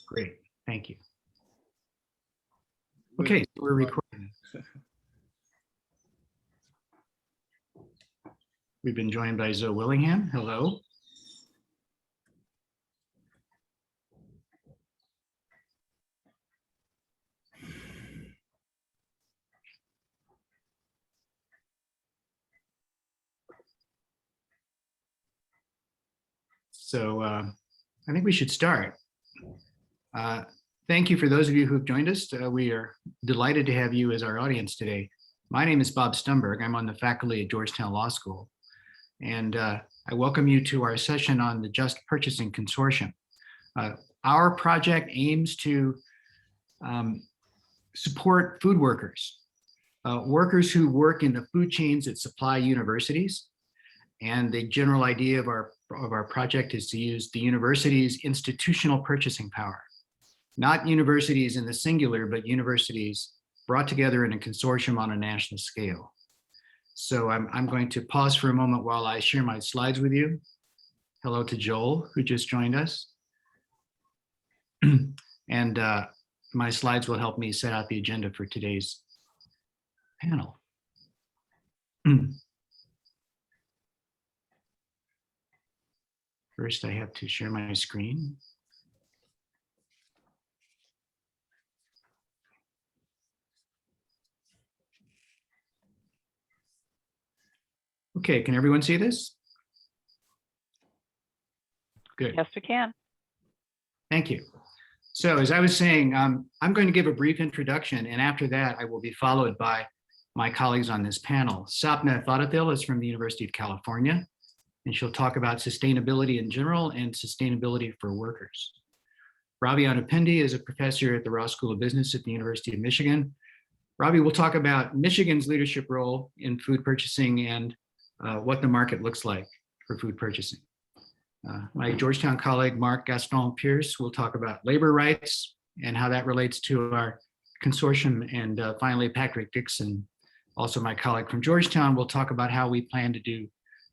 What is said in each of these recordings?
Great, thank you. Okay, we're recording. We've been joined by Zoe Willingham. Hello. So I think we should start. Thank you for those of you who have joined us. We are delighted to have you as our audience today. My name is Bob Stumberg. I'm on the faculty at Georgetown Law School. And I welcome you to our session on the Just Purchasing Consortium. Our project aims to support food workers, workers who work in the food chains that supply universities. And the general idea of our project is to use the university's institutional purchasing power, not universities in the singular, but universities brought together in a consortium on a national scale. So I'm going to pause for a moment while I share my slides with you. Hello to Joel, who just joined us. And my slides will help me set out the agenda for today's panel. First, I have to share my screen. Okay, can everyone see this? Good. Yes, we can. Thank you. So as I was saying, I'm going to give a brief introduction, and after that, I will be followed by my colleagues on this panel. Sapna Thadathil is from the University of California, and she'll talk about sustainability in general and sustainability for workers. Ravi Anapendi is a professor at the Ross School of Business at the University of Michigan. Ravi will talk about Michigan's leadership role in food purchasing and what the market looks like for food purchasing. My Georgetown colleague, Mark Gaston Pierce, will talk about labor rights and how that relates to our consortium. And finally, Patrick Dixon, also my colleague from Georgetown, will talk about how we plan to do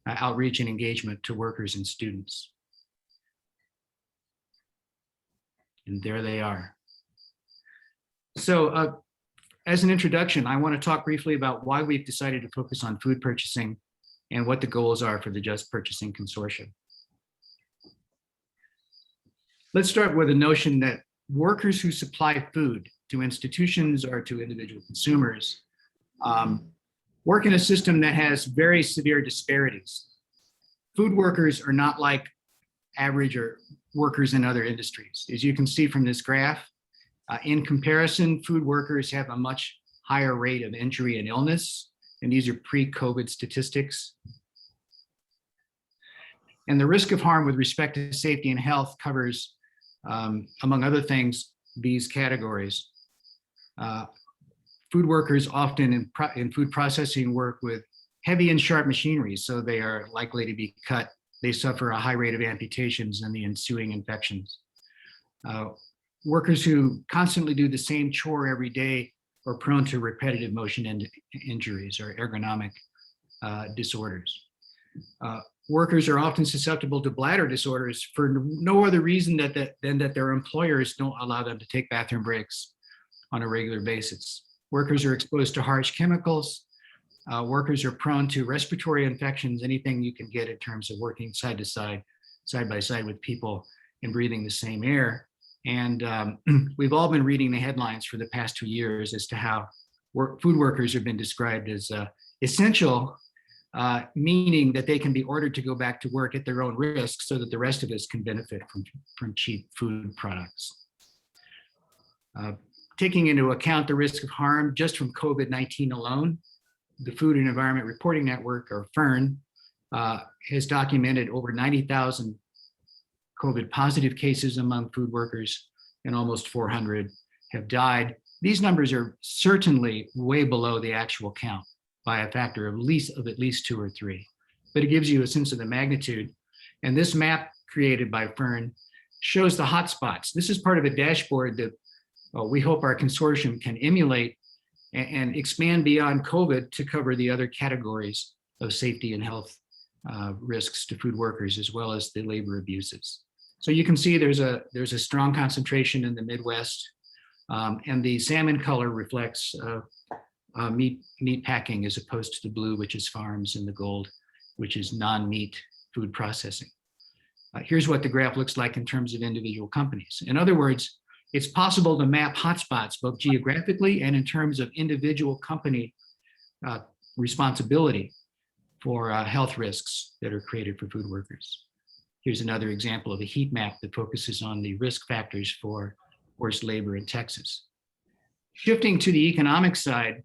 outreach and engagement to workers and students. And there they are. So as an introduction, I want to talk briefly about why we've decided to focus on food purchasing and what the goals are for the Just Purchasing Consortium. Let's start with the notion that workers who supply food to institutions or to individual consumers work in a system that has very severe disparities. Food workers are not like average or workers in other industries. As you can see from this graph, in comparison, food workers have a much higher rate of injury and illness, and these are pre-COVID statistics. And the risk of harm with respect to safety and health covers, among other things, these categories. Food workers often in food processing work with heavy and sharp machinery, so they are likely to be cut. They suffer a high rate of amputations and the ensuing infections. Workers who constantly do the same chore every day are prone to repetitive motion injuries or ergonomic disorders. Workers are often susceptible to bladder disorders for no other reason than that their employers don't allow them to take bathroom breaks on a regular basis. Workers are exposed to harsh chemicals. Workers are prone to respiratory infections, anything you can get in terms of working side by side with people and breathing the same air. And we've all been reading the headlines for the past 2 years as to how food workers have been described as essential, meaning that they can be ordered to go back to work at their own risk so that the rest of us can benefit from cheap food products. Taking into account the risk of harm just from COVID-19 alone, the Food and Environment Reporting Network, or FERN, has documented over 90,000 COVID positive cases among food workers, and almost 400 have died. These numbers are certainly way below the actual count by a factor of at least 2 or 3, but it gives you a sense of the magnitude. And this map created by FERN shows the hotspots. This is part of a dashboard that we hope our consortium can emulate and expand beyond COVID to cover the other categories of safety and health risks to food workers, as well as the labor abuses. So you can see there's a strong concentration in the Midwest, and the salmon color reflects meat packing as opposed to the blue, which is farms, and the gold, which is non-meat food processing. Here's what the graph looks like in terms of individual companies. In other words, it's possible to map hotspots both geographically and in terms of individual company responsibility for health risks that are created for food workers. Here's another example of a heat map that focuses on the risk factors for forced labor in Texas. Shifting to the economic side,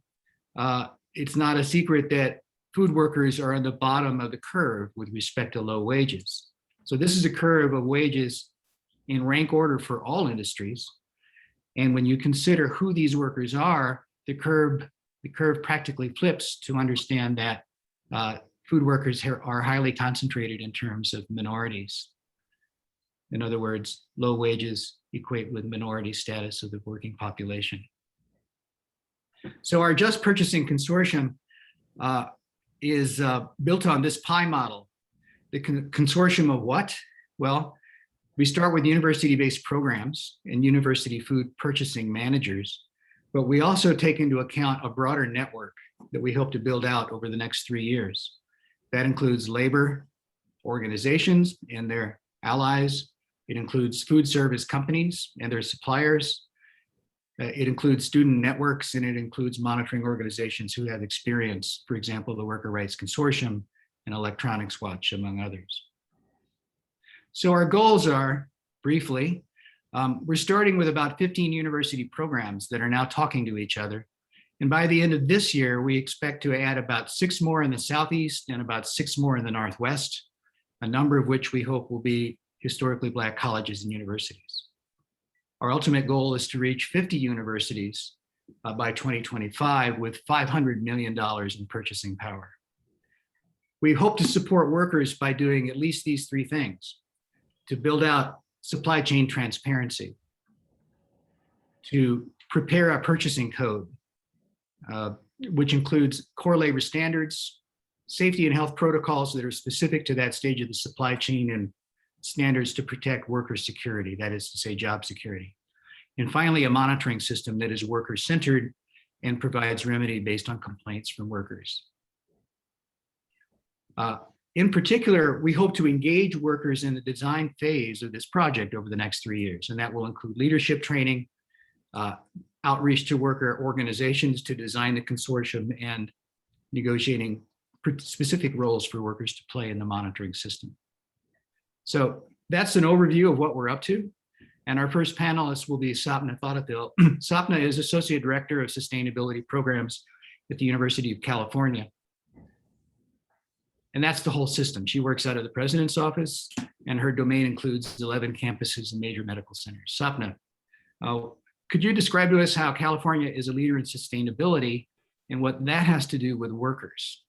it's not a secret that food workers are on the bottom of the curve with respect to low wages. So this is a curve of wages in rank order for all industries. And when you consider who these workers are, the curve practically flips to understand that food workers are highly concentrated in terms of minorities. In other words, low wages equate with minority status of the working population. So our Just Purchasing Consortium is built on this pie model. The consortium of what? Well, we start with university-based programs and university food purchasing managers, but we also take into account a broader network that we hope to build out over the next 3 years. That includes labor organizations and their allies. It includes food service companies and their suppliers. It includes student networks, and it includes monitoring organizations who have experience, for example, the Worker Rights Consortium and Electronics Watch, among others. So our goals are, briefly, we're starting with about 15 university programs that are now talking to each other. And by the end of this year, we expect to add about 6 more in the Southeast and about 6 more in the Northwest, a number of which we hope will be historically Black colleges and universities. Our ultimate goal is to reach 50 universities by 2025 with $500 million in purchasing power. We hope to support workers by doing at least these 3 things: to build out supply chain transparency, to prepare a purchasing code, which includes core labor standards, safety and health protocols that are specific to that stage of the supply chain, and standards to protect worker security, that is to say, job security. And finally, a monitoring system that is worker-centered and provides remedy based on complaints from workers. In particular, we hope to engage workers in the design phase of this project over the next 3 years, and that will include leadership training, outreach to worker organizations to design the consortium, and negotiating specific roles for workers to play in the monitoring system. So that's an overview of what we're up to. And our first panelist will be Sapna Thotapil. Sapna is Associate Director of Sustainability Programs at the University of California. And that's the whole system. She works out of the president's office, and her domain includes 11 campuses and major medical centers. Sapna, could you describe to us how California is a leader in sustainability and what that has to do with workers?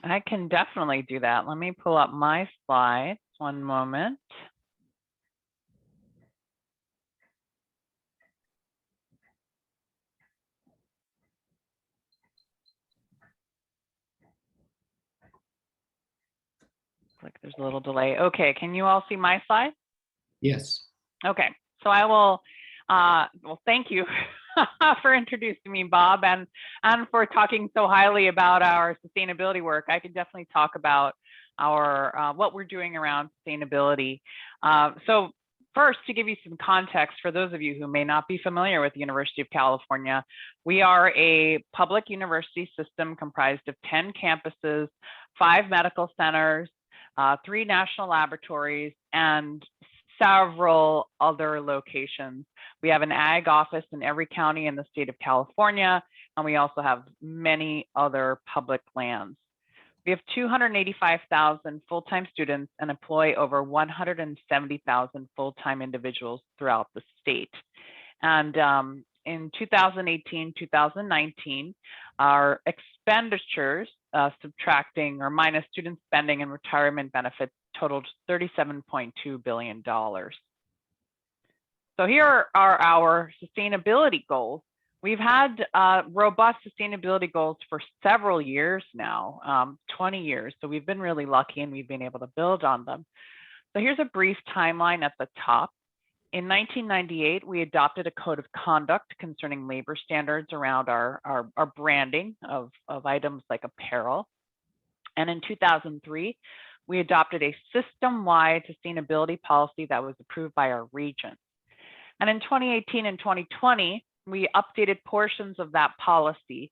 I can definitely do that. Let me pull up my slides. One moment. Like there's a little delay. Okay, can you all see my slide? Yes. Okay, so I will, well, thank you for introducing me, Bob, and for talking so highly about our sustainability work. I can definitely talk about our what we're doing around sustainability. So first, to give you some context for those of you who may not be familiar with the University of California, we are a public university system comprised of 10 campuses, 5 medical centers, 3 national laboratories, and several other locations. We have an ag office in every county in the state of California, and we also have many other public lands. We have 285,000 full-time students and employ over 170,000 full-time individuals throughout the state. And in 2018, 2019, our expenditures, subtracting or minus student spending and retirement benefits, totaled $37.2 billion. So here are our sustainability goals. We've had robust sustainability goals for several years now, 20 years. So we've been really lucky and we've been able to build on them. So here's a brief timeline at the top. In 1998, we adopted a code of conduct concerning labor standards around our branding of items like apparel. And in 2003, we adopted a system-wide sustainability policy that was approved by our region. And in 2018 and 2020, we updated portions of that policy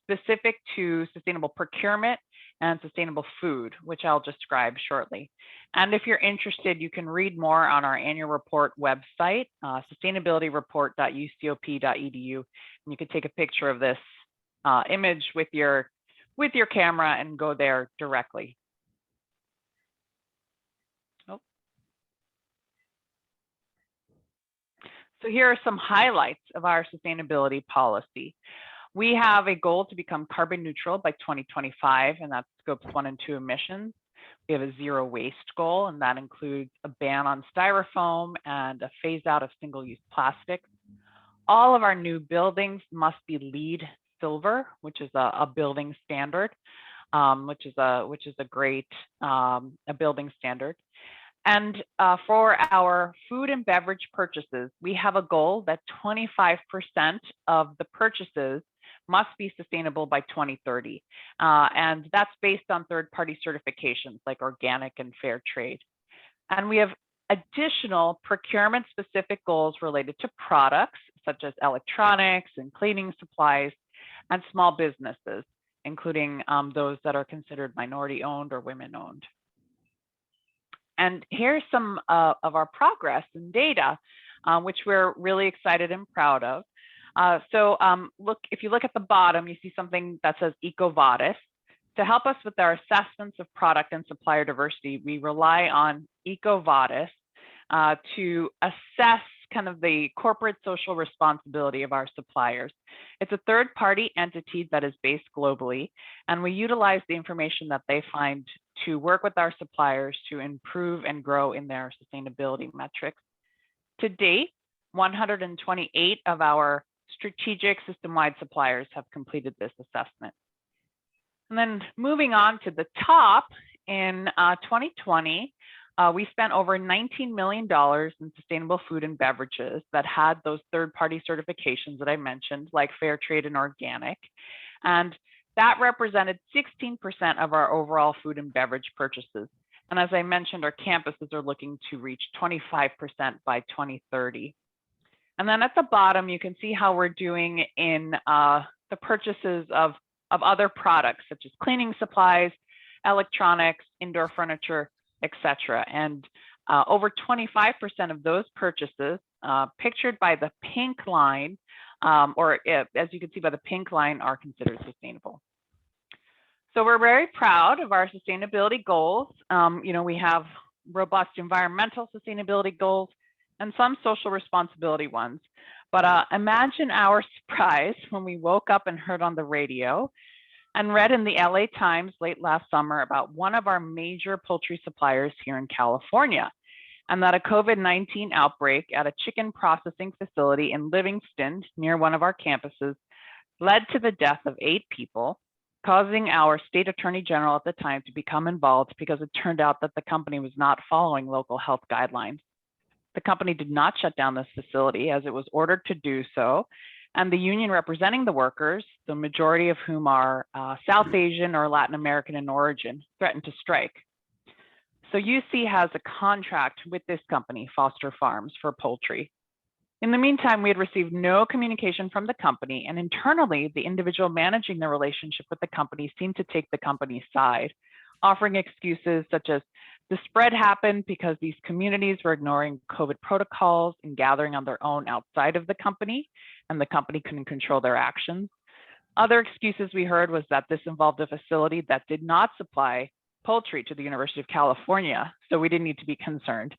specific to sustainable procurement and sustainable food, which I'll describe shortly. And if you're interested, you can read more on our annual report website, sustainabilityreport.ucop.edu, and you can take a picture of this image with your camera and go there directly. Oh. So here are some highlights of our sustainability policy. We have a goal to become carbon neutral by 2025, and that's scopes 1 and 2 emissions. We have a zero waste goal, and that includes a ban on styrofoam and a phase out of single-use plastics. All of our new buildings must be LEED Silver, which is a building standard, which is a great building standard. And for our food and beverage purchases, we have a goal that 25% of the purchases must be sustainable by 2030. And that's based on third-party certifications like organic and fair trade. And we have additional procurement-specific goals related to products such as electronics and cleaning supplies and small businesses, including those that are considered minority-owned or women-owned. And here's some of our progress and data, which we're really excited and proud of. If you look at the bottom, you see something that says EcoVadis. To help us with our assessments of product and supplier diversity, we rely on EcoVadis to assess kind of the corporate social responsibility of our suppliers. It's a third-party entity that is based globally, and we utilize the information that they find to work with our suppliers to improve and grow in their sustainability metrics. To date, 128 of our strategic system-wide suppliers have completed this assessment. And then moving on to the top, in 2020, we spent over $19 million in sustainable food and beverages that had those third-party certifications that I mentioned, like fair trade and organic. And that represented 16% of our overall food and beverage purchases. And as I mentioned, our campuses are looking to reach 25% by 2030. And then at the bottom, you can see how we're doing in the purchases of other products, such as cleaning supplies, electronics, indoor furniture, etc. And over 25% of those purchases, pictured by the pink line, as you can see by the pink line, are considered sustainable. So we're very proud of our sustainability goals. We have robust environmental sustainability goals and some social responsibility ones. But imagine our surprise when we woke up and heard on the radio and read in the LA Times late last summer about one of our major poultry suppliers here in California, and that a COVID-19 outbreak at a chicken processing facility in Livingston near one of our campuses led to the death of 8 people, causing our state attorney general at the time to become involved because it turned out that the company was not following local health guidelines. The company did not shut down this facility as it was ordered to do so, and the union representing the workers, the majority of whom are South Asian or Latin American in origin, threatened to strike. So UC has a contract with this company, Foster Farms, for poultry. In the meantime, we had received no communication from the company, and internally, the individual managing the relationship with the company seemed to take the company's side, offering excuses such as the spread happened because these communities were ignoring COVID protocols and gathering on their own outside of the company, and the company couldn't control their actions. Other excuses we heard was that this involved a facility that did not supply poultry to the University of California, so we didn't need to be concerned.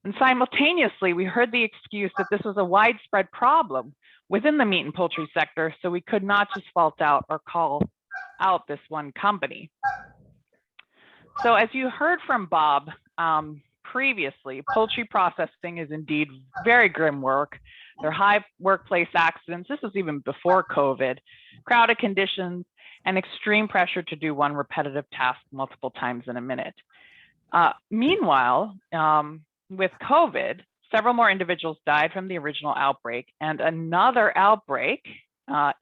And simultaneously, we heard the excuse that this was a widespread problem within the meat and poultry sector, so we could not just fault out or call out this one company. So as you heard from Bob previously, poultry processing is indeed very grim work. There are high workplace accidents. This was even before COVID, crowded conditions, and extreme pressure to do one repetitive task multiple times in a minute. Meanwhile, with COVID, several more individuals died from the original outbreak and another outbreak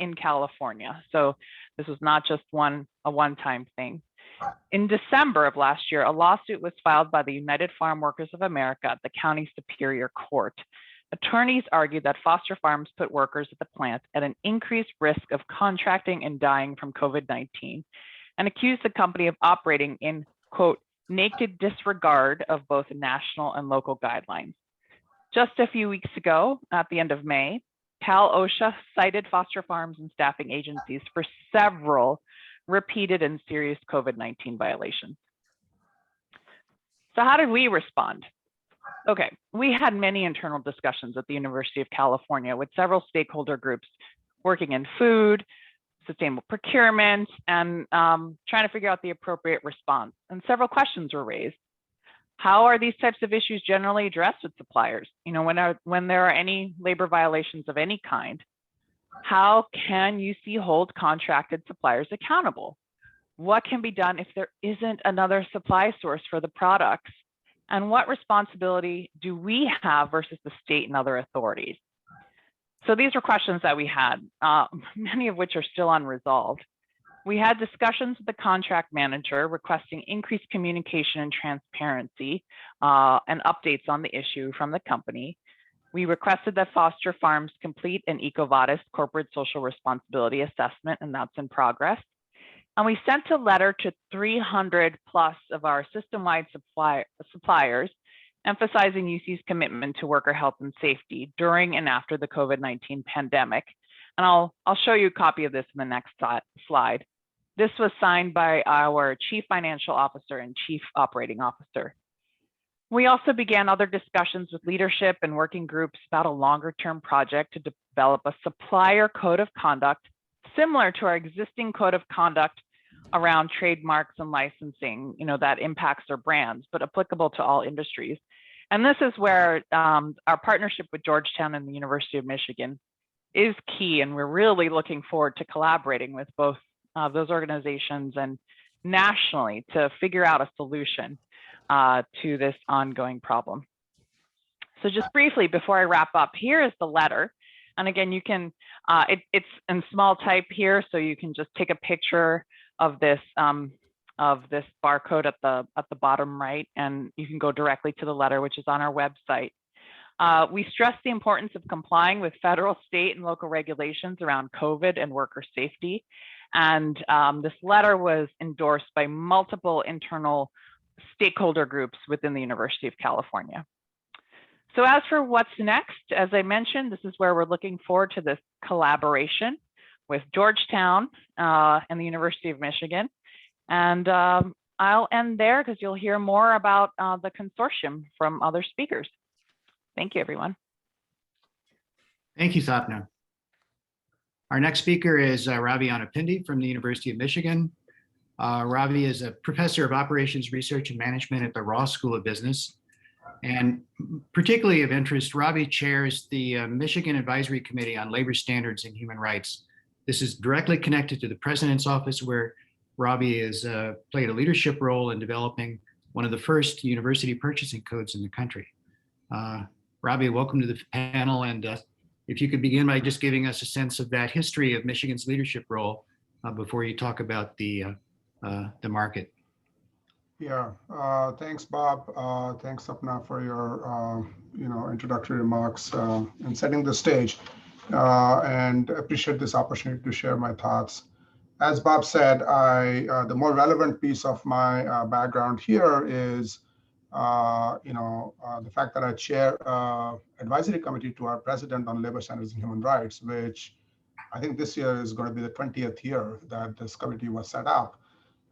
in California. So this was not just a one-time thing. In December of last year, a lawsuit was filed by the United Farm Workers of America at the County Superior Court. Attorneys argued that foster farms put workers at the plant at an increased risk of contracting and dying from COVID-19 and accused the company of operating in, quote, naked disregard of both national and local guidelines. Just a few weeks ago, at the end of May, Cal OSHA cited foster farms and staffing agencies for several repeated and serious COVID-19 violations. So how did we respond? Okay, we had many internal discussions at the University of California with several stakeholder groups working in food, sustainable procurement, and trying to figure out the appropriate response. And several questions were raised. How are these types of issues generally addressed with suppliers? You know, when there are any labor violations of any kind, how can UC hold contracted suppliers accountable? What can be done if there isn't another supply source for the products? And what responsibility do we have versus the state and other authorities? So these were questions that we had, many of which are still unresolved. We had discussions with the contract manager requesting increased communication and transparency and updates on the issue from the company. We requested that foster farms complete an EcoVadis corporate social responsibility assessment, and that's in progress. And we sent a letter to 300 plus of our system-wide suppliers, emphasizing UC's commitment to worker health and safety during and after the COVID-19 pandemic. And I'll show you a copy of this in the next slide. This was signed by our Chief Financial Officer and Chief Operating Officer. We also began other discussions with leadership and working groups about a longer-term project to develop a supplier code of conduct similar to our existing code of conduct around trademarks and licensing, you know, that impacts our brands, but applicable to all industries. And this is where our partnership with Georgetown and the University of Michigan is key, and we're really looking forward to collaborating with both those organizations and nationally to figure out a solution to this ongoing problem. So just briefly, before I wrap up, here is the letter. And again, you can, it's in small type here, so you can just take a picture of this barcode at the bottom right, and you can go directly to the letter, which is on our website. We stress the importance of complying with federal, state, and local regulations around COVID and worker safety. And this letter was endorsed by multiple internal stakeholder groups within the University of California. So as for what's next, as I mentioned, this is where we're looking forward to this collaboration with Georgetown and the University of Michigan. And I'll end there because you'll hear more about the consortium from other speakers. Thank you, everyone. Thank you, Sapna. Our next speaker is Ravi Anapindi from the University of Michigan. Ravi is a professor of operations research and management at the Ross School of Business. And particularly of interest, Ravi chairs the Michigan Advisory Committee on Labor Standards and Human Rights. This is directly connected to the President's Office, where Ravi has played a leadership role in developing one of the first university purchasing codes in the country. Ravi, welcome to the panel. And if you could begin by just giving us a sense of that history of Michigan's leadership role before you talk about the market. Yeah, thanks, Bob. Thanks, Sapna, for your introductory remarks and setting the stage. And appreciate this opportunity to share my thoughts. As Bob said, the more relevant piece of my background here is the fact that I chair advisory committee to our president on labor standards and human rights, which I think this year is going to be the 20th year that this committee was set up,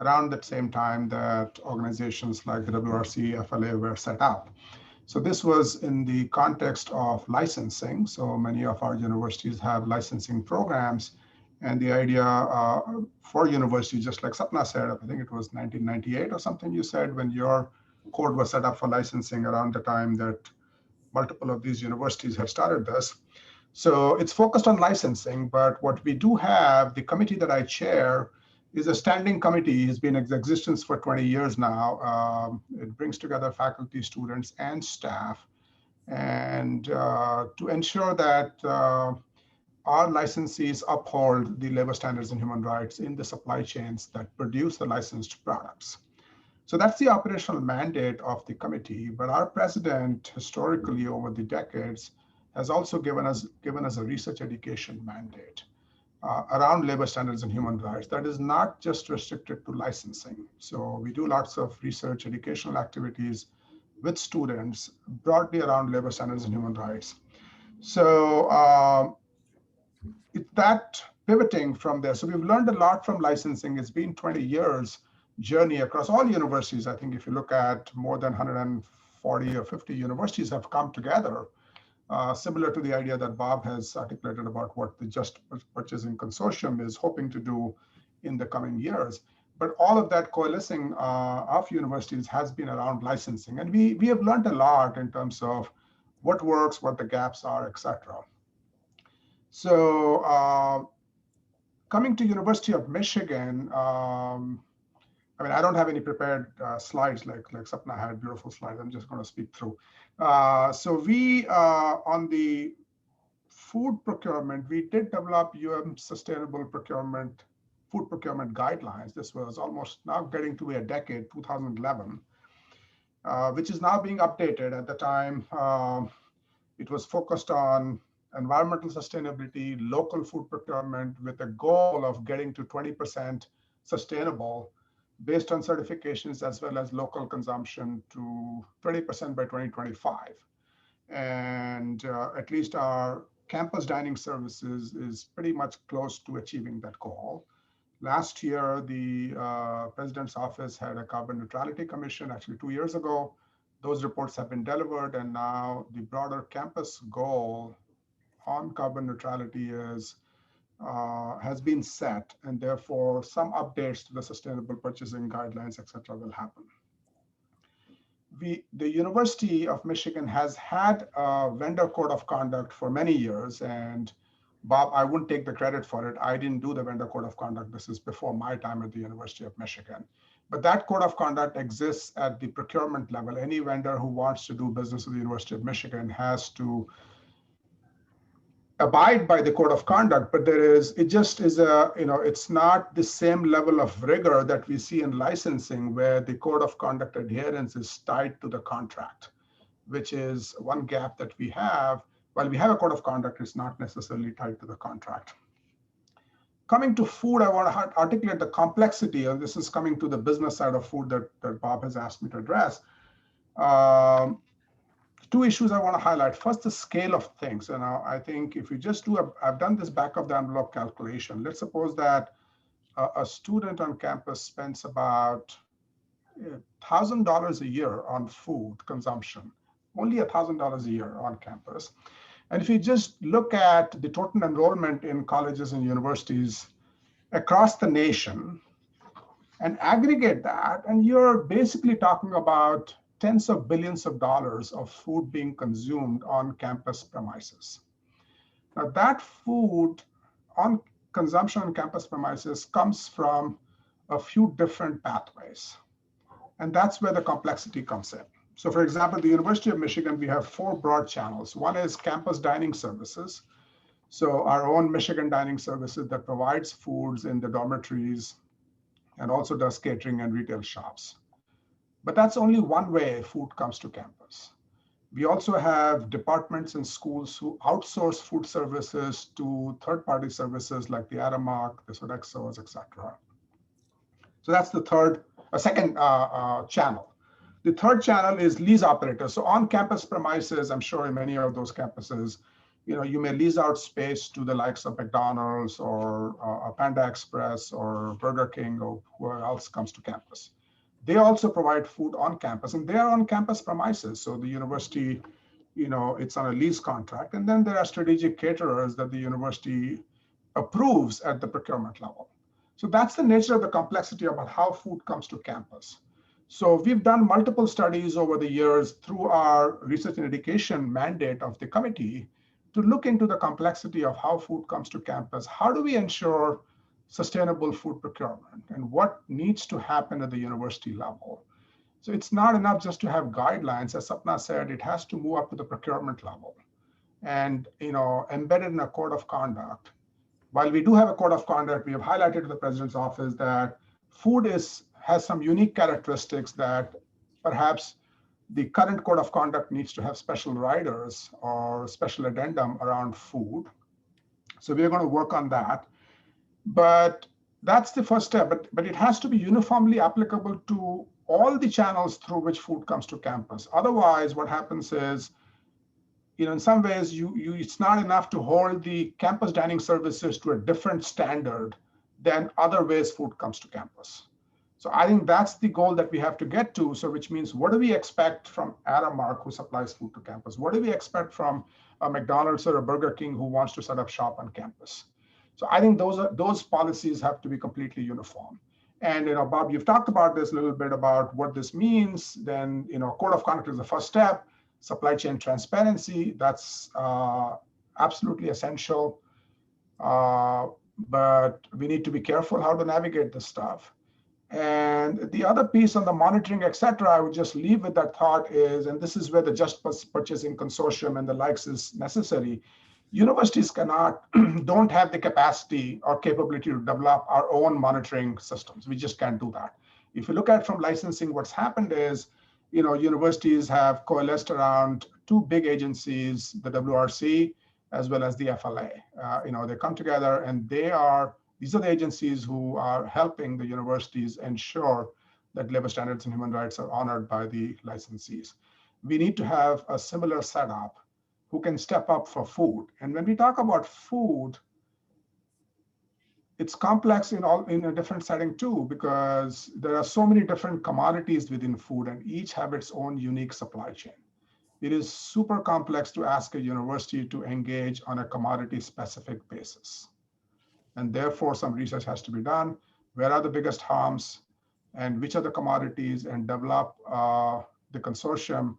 around the same time that organizations like the WRC, FLA were set up. So this was in the context of licensing. So many of our universities have licensing programs. And the idea for universities, just like Sapna said, I think it was 1998 or something you said, when your code was set up for licensing around the time that multiple of these universities had started this. So it's focused on licensing, but what we do have, the committee that I chair is a standing committee. It's been in existence for 20 years now. It brings together faculty, students, and staff, and to ensure that our licensees uphold the labor standards and human rights in the supply chains that produce the licensed products. So that's the operational mandate of the committee. But our president, historically over the decades, has also given us a research education mandate around labor standards and human rights that is not just restricted to licensing. So we do lots of research educational activities with students broadly around labor standards and human rights. So that pivoting from there. So we've learned a lot from licensing. It's been 20 years journey across all universities. I think if you look at more than 140 or 50 universities have come together, similar to the idea that Bob has articulated about what the Just Purchasing Consortium is hoping to do in the coming years. But all of that coalescing of universities has been around licensing. And we have learned a lot in terms of what works, what the gaps are, et cetera. So coming to University of Michigan, I mean, I don't have any prepared slides like Sapna had beautiful slides. I'm just going to speak through. So we, on the food procurement, we did develop sustainable procurement, food procurement guidelines. This was almost now getting to be a decade, 2011, which is now being updated. At the time, it was focused on environmental sustainability, local food procurement with a goal of getting to 20% sustainable based on certifications as well as local consumption to 20% by 2025. And at least our campus dining services is pretty much close to achieving that goal. Last year, the President's office had a carbon neutrality commission, actually 2 years ago. Those reports have been delivered, and now the broader campus goal on carbon neutrality has been set, and therefore some updates to the sustainable purchasing guidelines, et cetera, will happen. The University of Michigan has had a vendor code of conduct for many years, and Bob, I wouldn't take the credit for it. I didn't do the vendor code of conduct. This is before my time at the University of Michigan. But that code of conduct exists at the procurement level. Any vendor who wants to do business with the University of Michigan has to abide by the code of conduct, but it's not the same level of rigor that we see in licensing, where the code of conduct adherence is tied to the contract, which is one gap that we have. While we have a code of conduct, it's not necessarily tied to the contract. Coming to food, I want to articulate the complexity, and this is coming to the business side of food that Bob has asked me to address. Two issues I want to highlight. First, the scale of things. And I think if you just I've done this back of the envelope calculation. Let's suppose that a student on campus spends about $1,000 a year on food consumption, only $1,000 a year on campus. And if you just look at the total enrollment in colleges and universities across the nation and aggregate that, and you're basically talking about tens of billions of dollars of food being consumed on campus premises. Now that food on consumption on campus premises comes from a few different pathways. And that's where the complexity comes in. So for example, the University of Michigan, we have 4 broad channels. One is campus dining services. So our own Michigan dining services that provides foods in the dormitories and also does catering and retail shops. But that's only one way food comes to campus. We also have departments and schools who outsource food services to third-party services like the Aramark, the Sodexos, et cetera. So that's the second channel. The third channel is lease operators. So on campus premises, I'm sure in many of those campuses, you may lease out space to the likes of McDonald's or Panda Express or Burger King or whoever else comes to campus. They also provide food on campus, and they are on campus premises. So the university, it's on a lease contract. And then there are strategic caterers that the university approves at the procurement level. So that's the nature of the complexity about how food comes to campus. So we've done multiple studies over the years through our research and education mandate of the committee to look into the complexity of how food comes to campus. How do we ensure sustainable food procurement and what needs to happen at the university level. So it's not enough just to have guidelines. As Sapna said, it has to move up to the procurement level and embedded in a code of conduct. While we do have a code of conduct, we have highlighted to the president's office that food has some unique characteristics that perhaps the current code of conduct needs to have special riders or special addendum around food. So we're going to work on that. But that's the first step. But it has to be uniformly applicable to all the channels through which food comes to campus. Otherwise, what happens is, in some ways, it's not enough to hold the campus dining services to a different standard than other ways food comes to campus. So I think that's the goal that we have to get to. So which means, what do we expect from Aramark, who supplies food to campus? What do we expect from a McDonald's or a Burger King who wants to set up shop on campus? So I think those policies have to be completely uniform. And Bob, you've talked about this a little bit about what this means. Then code of conduct is the first step. Supply chain transparency, that's absolutely essential. But we need to be careful how to navigate this stuff. And the other piece on the monitoring, et cetera, I would just leave with that thought is, and this is where the Just Purchasing Consortium and the likes is necessary. Universities don't have the capacity or capability to develop our own monitoring systems. We just can't do that. If you look at from licensing, what's happened is, universities have coalesced around two big agencies, the WRC as well as the FLA. They come together and these are the agencies who are helping the universities ensure that labor standards and human rights are honored by the licensees. We need to have a similar setup who can step up for food. And when we talk about food, it's complex in a different setting too, because there are so many different commodities within food and each have its own unique supply chain. It is super complex to ask a university to engage on a commodity specific basis. And therefore some research has to be done. Where are the biggest harms and which are the commodities, and develop the consortium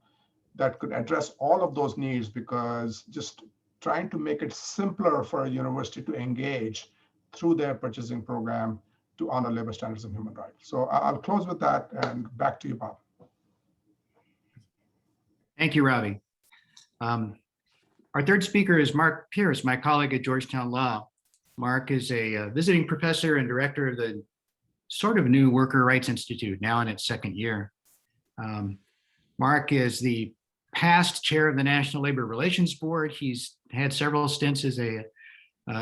that could address all of those needs, because just trying to make it simpler for a university to engage through their purchasing program to honor labor standards and human rights. So I'll close with that and back to you, Bob. Thank you, Ravi. Our third speaker is Mark Pierce, my colleague at Georgetown Law. Mark is a visiting professor and director of the sort of new Worker Rights Institute, now in its second year. Mark is the past chair of the National Labor Relations Board. He's had several stints as a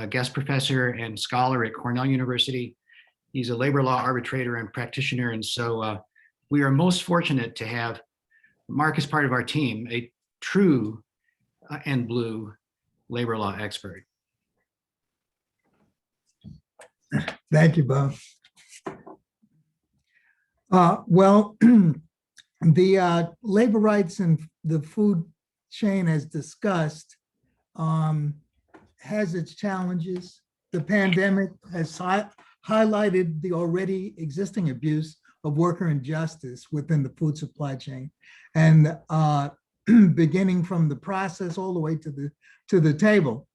guest professor and scholar at Cornell University. He's a labor law arbitrator and practitioner. And so we are most fortunate to have Mark as part of our team, a true and blue labor law expert. Thank you, Bob. Well, the labor rights and the food chain, as discussed, has its challenges. The pandemic has highlighted the already existing abuse of worker injustice within the food supply chain, and beginning from the process all the way to the table.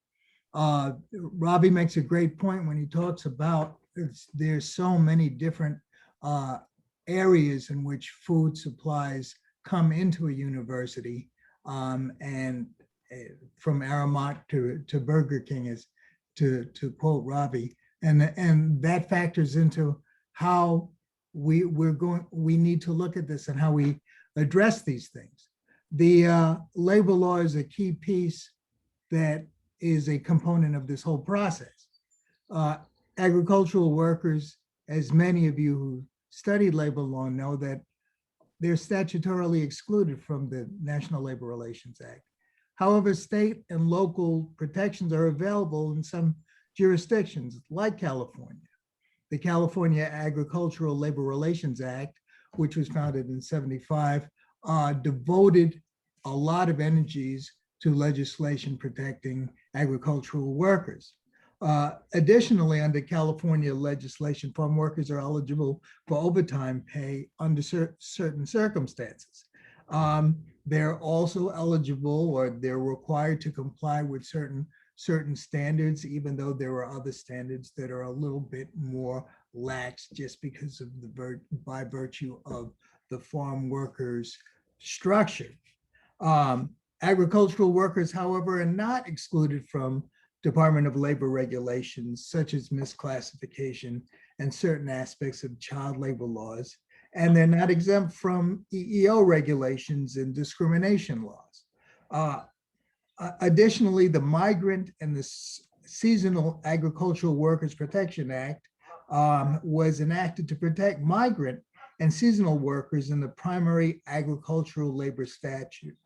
Robbie makes a great point when he talks about there's so many different areas in which food supplies come into a university, and from Aramark to Burger King, is to quote Robbie, and that factors into how we need to look at this and how we address these things. The labor law is a key piece that is a component of this whole process. Agricultural workers, as many of you who studied labor law know, that they're statutorily excluded from the National Labor Relations Act. However, state and local protections are available in some jurisdictions, like California. The California Agricultural Labor Relations Act, which was founded in '75, devoted a lot of energies to legislation protecting agricultural workers. Additionally, under California legislation, farm workers are eligible for overtime pay under certain circumstances. They're also eligible, or they're required to comply with certain certain standards, even though there are other standards that are a little bit more lax just because of by virtue of the farm workers structure. Agricultural workers, however, are not excluded from Department of Labor regulations, such as misclassification and certain aspects of child labor laws, and they're not exempt from EEO regulations and discrimination laws. Additionally, the Migrant and the Seasonal Agricultural Workers Protection Act was enacted to protect migrant and seasonal workers in the primary agricultural labor statute,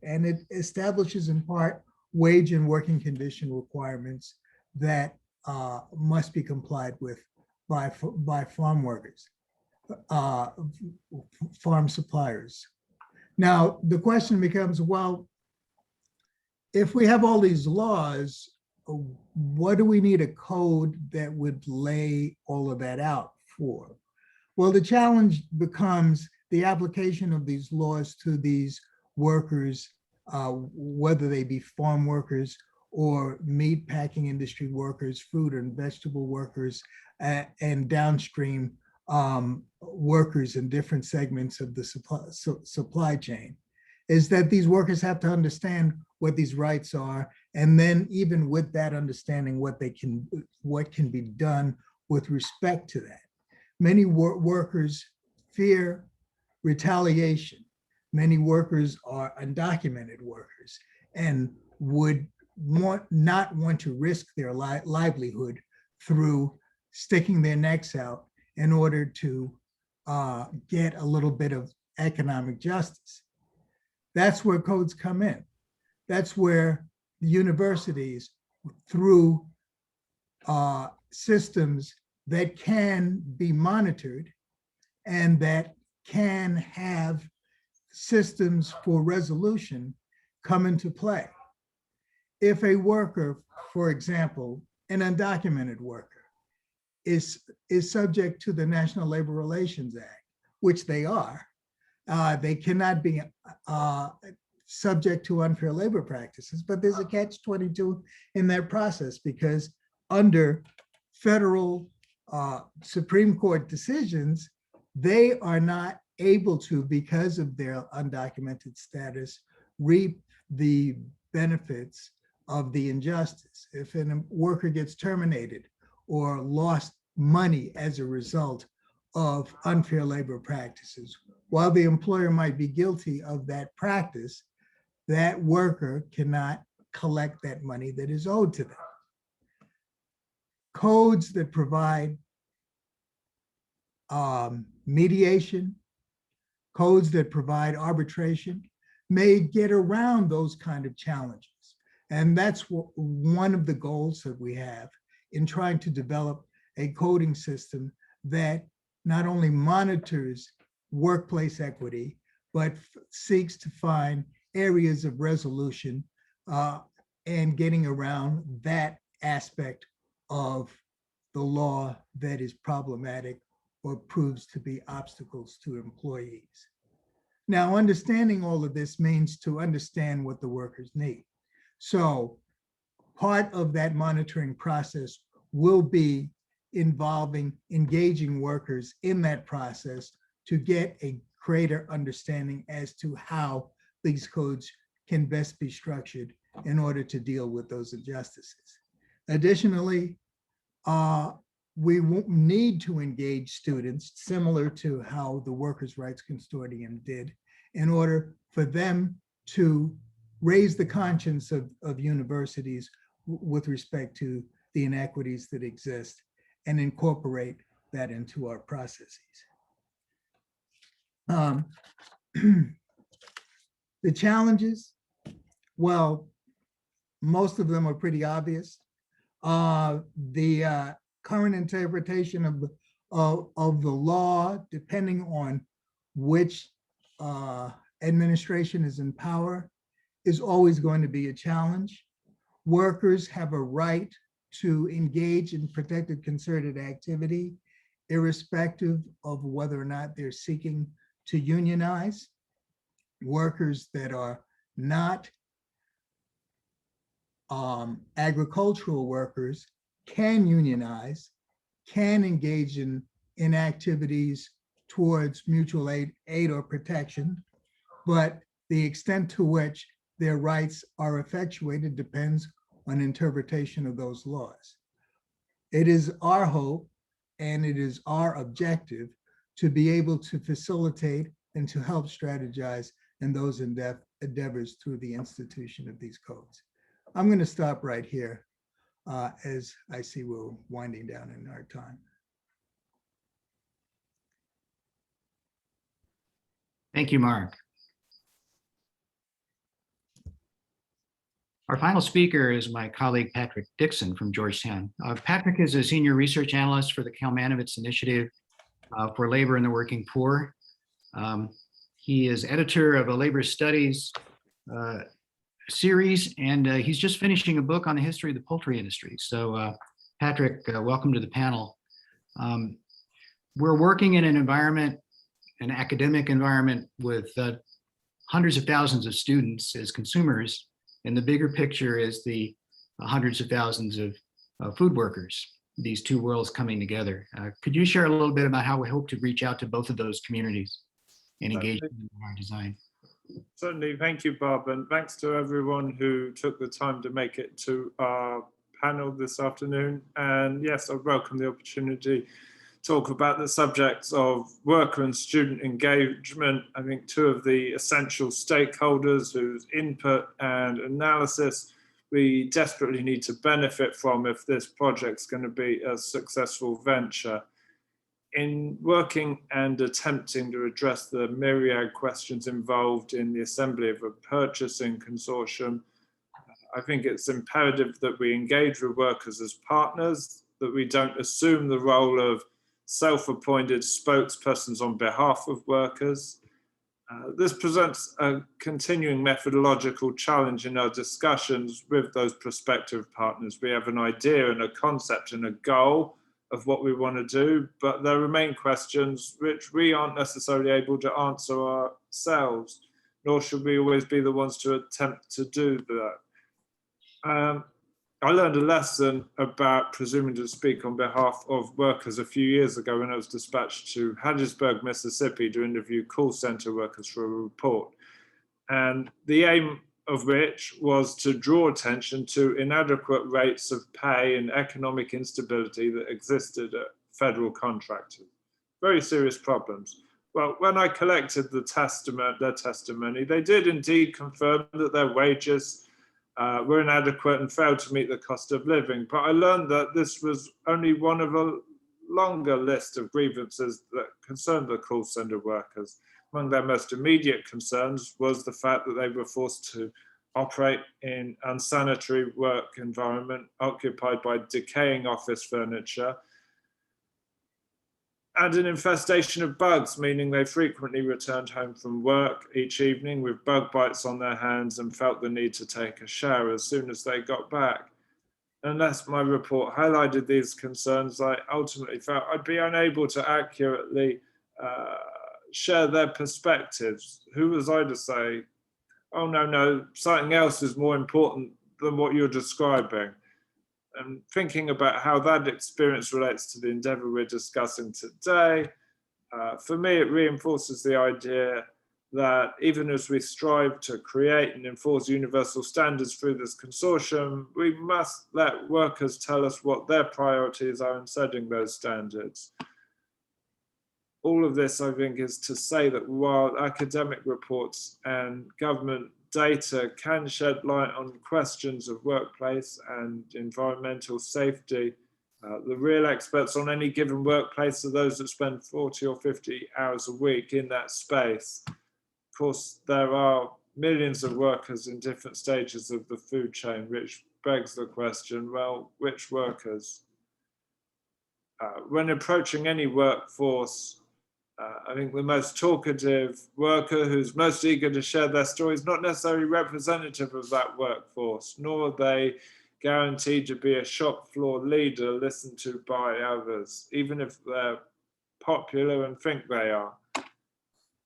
and it establishes in part wage and working condition requirements that must be complied with by farm workers, farm suppliers. Now, the question becomes, well, if we have all these laws, what do we need a code that would lay all of that out for? Well, the challenge becomes the application of these laws to these workers, whether they be farm workers or meat packing industry workers, fruit and vegetable workers, and downstream workers in different segments of the supply chain, is that these workers have to understand what these rights are, and then even with that understanding, what can be done with respect to that. Many workers fear retaliation. Many workers are undocumented workers and would not want to risk their livelihood through sticking their necks out in order to get a little bit of economic justice. That's where codes come in. That's where the universities, through systems that can be monitored and that can have systems for resolution, come into play. If a worker, for example, an undocumented worker, is subject to the National Labor Relations Act, which they are, they cannot be subject to unfair labor practices, but there's a catch-22 in that process, because under federal Supreme Court decisions, they are not able to, because of their undocumented status, reap the benefits of the injustice. If a worker gets terminated or lost money as a result of unfair labor practices, while the employer might be guilty of that practice, that worker cannot collect that money that is owed to them. Codes that provide mediation, codes that provide arbitration may get around those kind of challenges. And that's one of the goals that we have in trying to develop a coding system that not only monitors workplace equity, but seeks to find areas of resolution and getting around that aspect of the law that is problematic or proves to be obstacles to employees. Now, understanding all of this means to understand what the workers need. So part of that monitoring process will be involving engaging workers in that process to get a greater understanding as to how these codes can best be structured in order to deal with those injustices. Additionally, we need to engage students, similar to how the Workers' Rights Consortium did, in order for them to raise the conscience of universities with respect to the inequities that exist and incorporate that into our processes. The challenges, well, most of them are pretty obvious. The current interpretation of the law, depending on which administration is in power, is always going to be a challenge. Workers have a right to engage in protected concerted activity, irrespective of whether or not they're seeking to unionize. Workers that are not agricultural workers can unionize, can engage in activities towards mutual aid or protection, but the extent to which their rights are effectuated depends on interpretation of those laws. It is our hope and it is our objective to be able to facilitate and to help strategize in those endeavors through the institution of these codes. I'm going to stop right here as I see we're winding down in our time. Thank you, Mark. Our final speaker is my colleague, Patrick Dixon from Georgetown. Patrick is a senior research analyst for the Kalmanovitz Initiative for Labor and the Working Poor. He is editor of a labor studies series, and he's just finishing a book on the history of the poultry industry. So Patrick, welcome to the panel. We're working in an environment, an academic environment with hundreds of thousands of students as consumers, and the bigger picture is the hundreds of thousands of food workers, these two worlds coming together. Could you share a little bit about how we hope to reach out to both of those communities and engage in our design? Certainly, thank you, Bob, and thanks to everyone who took the time to make it to our panel this afternoon. And yes, I welcome the opportunity talk about the subjects of worker and student engagement. I think two of the essential stakeholders whose input and analysis we desperately need to benefit from if this project's going to be a successful venture. In working and attempting to address the myriad questions involved in the assembly of a purchasing consortium, I think it's imperative that we engage with workers as partners, that we don't assume the role of self-appointed spokespersons on behalf of workers. This presents a continuing methodological challenge in our discussions with those prospective partners. We have an idea and a concept and a goal of what we want to do, but there remain questions which we aren't necessarily able to answer ourselves, nor should we always be the ones to attempt to do that. I learned a lesson about presuming to speak on behalf of workers a few years ago when I was dispatched to Hattiesburg, Mississippi to interview call center workers for a report. And the aim of which was to draw attention to inadequate rates of pay and economic instability that existed at federal contractors. Very serious problems. Well, when I collected their testimony, they did indeed confirm that their wages were inadequate and failed to meet the cost of living. But I learned that this was only one of a longer list of grievances that concerned the call center workers. Among their most immediate concerns was the fact that they were forced to operate in unsanitary work environment occupied by decaying office furniture and an infestation of bugs, meaning they frequently returned home from work each evening with bug bites on their hands and felt the need to take a shower as soon as they got back. Unless my report highlighted these concerns, I ultimately felt I'd be unable to accurately share their perspectives. Who was I to say, oh, no, something else is more important than what you're describing? And thinking about how that experience relates to the endeavor we're discussing today, for me, it reinforces the idea that even as we strive to create and enforce universal standards through this consortium, we must let workers tell us what their priorities are in setting those standards. All of this, I think, is to say that while academic reports and government data can shed light on questions of workplace and environmental safety, the real experts on any given workplace are those that spend 40 or 50 hours a week in that space. Of course, there are millions of workers in different stages of the food chain, which begs the question, well, which workers? When approaching any workforce, I think the most talkative worker who's most eager to share their story is not necessarily representative of that workforce, nor are they guaranteed to be a shop floor leader listened to by others, even if they're popular and think they are.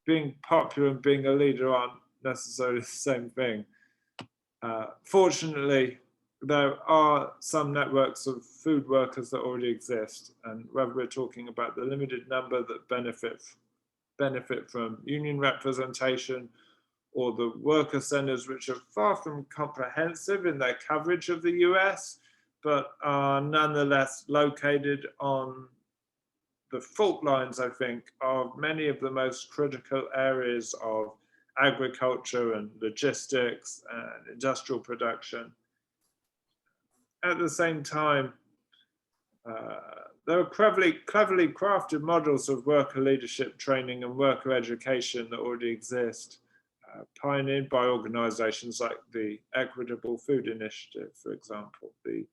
Being popular and being a leader aren't necessarily the same thing. Fortunately, there are some networks of food workers that already exist, and whether we're talking about the limited number that benefit from union representation, or the worker centers, which are far from comprehensive in their coverage of the US, but are nonetheless located on the fault lines, I think, of many of the most critical areas of agriculture and logistics and industrial production. At the same time, there are cleverly crafted models of worker leadership training and worker education that already exist, pioneered by organizations like the Equitable Food Initiative, for example. The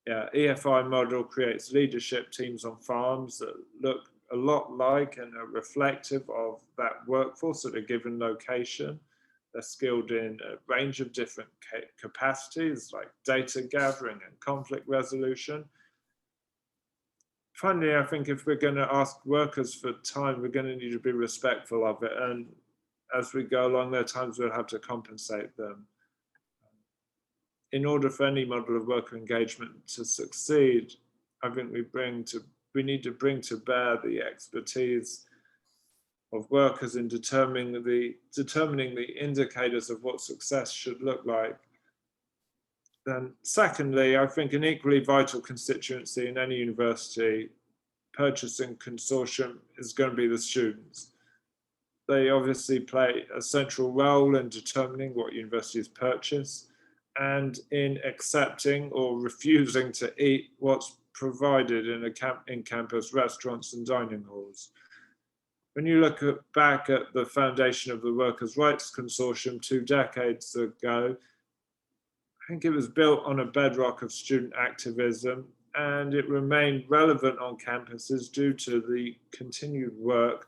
EFI model creates leadership teams on farms that look a lot like and are reflective of that workforce at a given location. They're skilled in a range of different capacities like data gathering and conflict resolution. Finally, I think if we're going to ask workers for time, we're going to need to be respectful of it. And as we go along, there are times we'll have to compensate them. In order for any model of worker engagement to succeed, I think we need to bring to bear the expertise of workers in determining the indicators of what success should look like. Then secondly, I think an equally vital constituency in any university purchasing consortium is going to be the students. They obviously play a central role in determining what universities purchase and in accepting or refusing to eat what's provided in campus restaurants and dining halls. When you look back at the foundation of the Workers' Rights Consortium 2 decades ago, I think it was built on a bedrock of student activism, and it remained relevant on campuses due to the continued work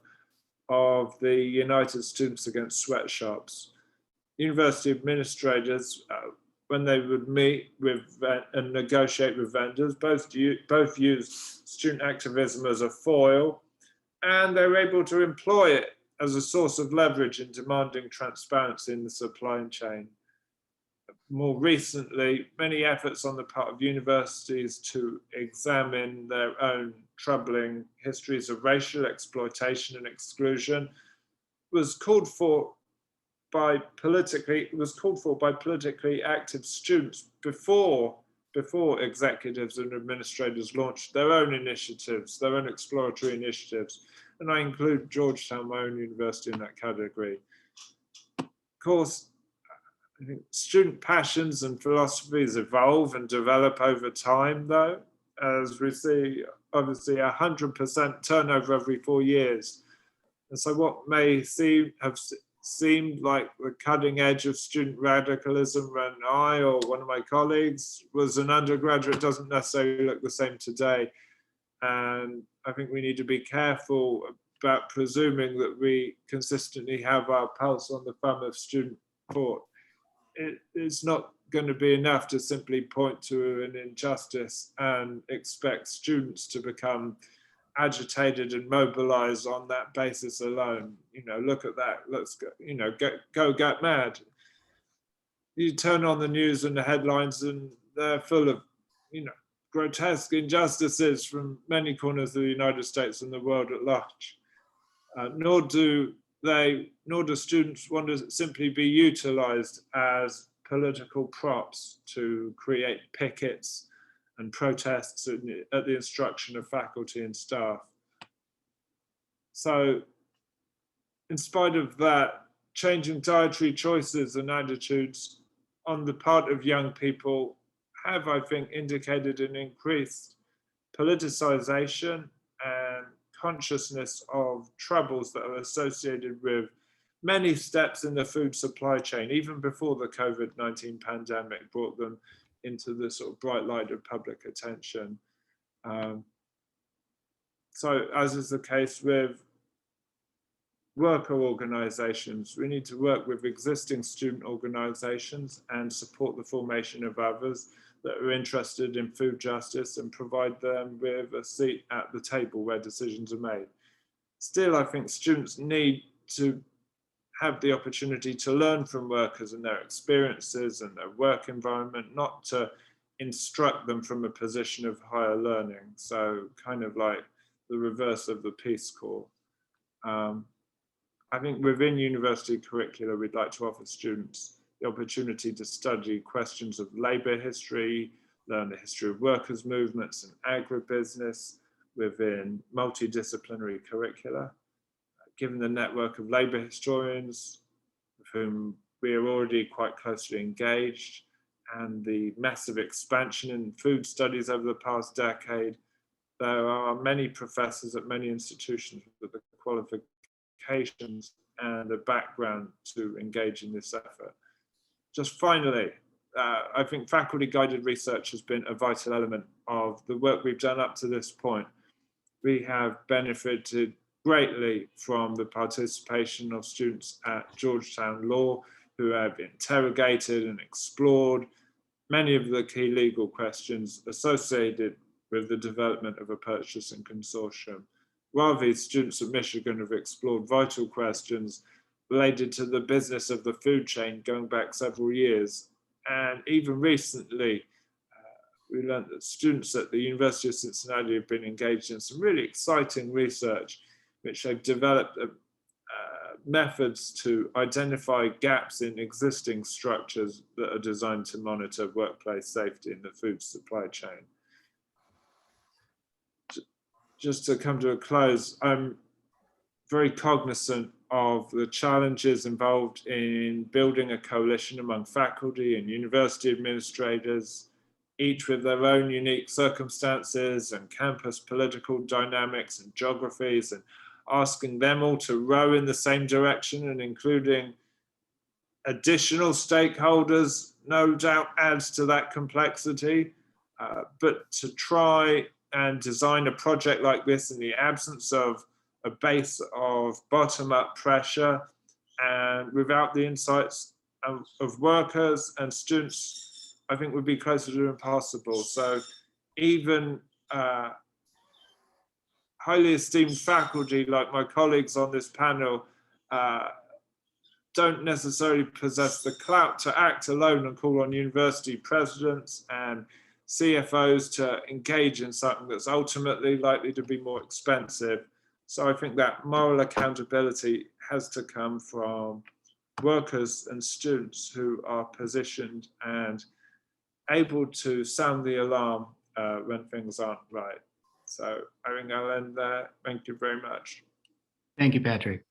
of the United Students Against Sweatshops. University administrators, when they would meet with and negotiate with vendors, both used student activism as a foil, and they were able to employ it as a source of leverage in demanding transparency in the supply chain. More recently, many efforts on the part of universities to examine their own troubling histories of racial exploitation and exclusion was called for by politically active students before executives and administrators launched their own initiatives, their own exploratory initiatives. And I include Georgetown, my own university, in that category. Of course, I think student passions and philosophies evolve and develop over time, though, as we see, obviously, 100% turnover every 4 years. And so what may have seemed like the cutting edge of student radicalism when I or one of my colleagues was an undergraduate doesn't necessarily look the same today. And I think we need to be careful about presuming that we consistently have our pulse on the thumb of student thought. It's not going to be enough to simply point to an injustice and expect students to become agitated and mobilized on that basis alone. You know, look at that. Let's go. You know, go get mad. You turn on the news and the headlines, and they're full of, you know, grotesque injustices from many corners of the United States and the world at large. Nor do students want to simply be utilized as political props to create pickets and protests at the instruction of faculty and staff. So, in spite of that, changing dietary choices and attitudes on the part of young people have, I think, indicated an increased politicization and consciousness of troubles that are associated with many steps in the food supply chain, even before the COVID-19 pandemic brought them into the sort of bright light of public attention. So as is the case with worker organizations, we need to work with existing student organizations and support the formation of others that are interested in food justice and provide them with a seat at the table where decisions are made. Still, I think students need to have the opportunity to learn from workers and their experiences and their work environment, not to instruct them from a position of higher learning. So kind of like the reverse of the Peace Corps. I think within university curricula, we'd like to offer students the opportunity to study questions of labour history, learn the history of workers' movements and agribusiness within multidisciplinary curricula. Given the network of labour historians with whom we are already quite closely engaged, and the massive expansion in food studies over the past decade, there are many professors at many institutions with the qualifications and the background to engage in this effort. Just finally, I think faculty guided research has been a vital element of the work we've done up to this point. We have benefited greatly from the participation of students at Georgetown Law who have interrogated and explored many of the key legal questions associated with the development of a purchasing consortium. While these students at Michigan have explored vital questions related to the business of the food chain going back several years. And even recently, we learned that students at the University of Cincinnati have been engaged in some really exciting research, which they've developed methods to identify gaps in existing structures that are designed to monitor workplace safety in the food supply chain. Just to come to a close, I'm very cognizant of the challenges involved in building a coalition among faculty and university administrators, each with their own unique circumstances and campus political dynamics and geographies, and asking them all to row in the same direction, and including additional stakeholders no doubt adds to that complexity. But to try and design a project like this in the absence of a base of bottom-up pressure and without the insights of workers and students, I think would be closer to impossible. So even highly esteemed faculty like my colleagues on this panel don't necessarily possess the clout to act alone and call on university presidents and CFOs to engage in something that's ultimately likely to be more expensive. So I think that moral accountability has to come from workers and students who are positioned and able to sound the alarm when things aren't right. So I think I'll end there. Thank you very much. Thank you, Patrick.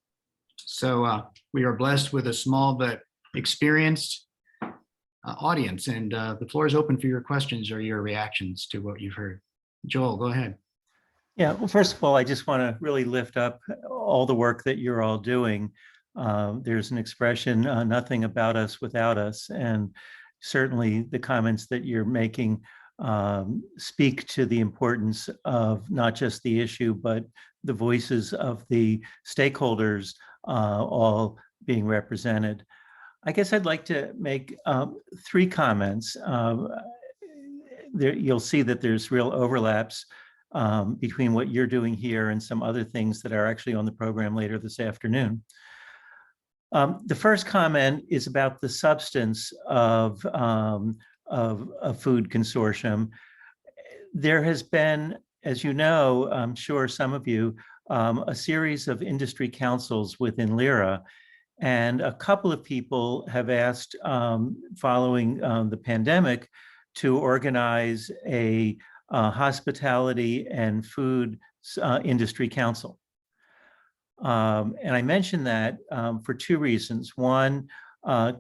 So we are blessed with a small but experienced audience, and the floor is open for your questions or your reactions to what you've heard. Joel, go ahead. Yeah, well, first of all, I just want to really lift up all the work that you're all doing. There's an expression, nothing about us without us, and certainly the comments that you're making speak to the importance of not just the issue, but the voices of the stakeholders all being represented. I guess I'd like to make 3 comments. You'll see that there's real overlaps between what you're doing here and some other things that are actually on the program later this afternoon. The first comment is about the substance of a food consortium. There has been, as you know, I'm sure some of you, a series of industry councils within LIRA, and a couple of people have asked, following the pandemic, to organize a hospitality and food industry council. And I mention that for 2 reasons. One,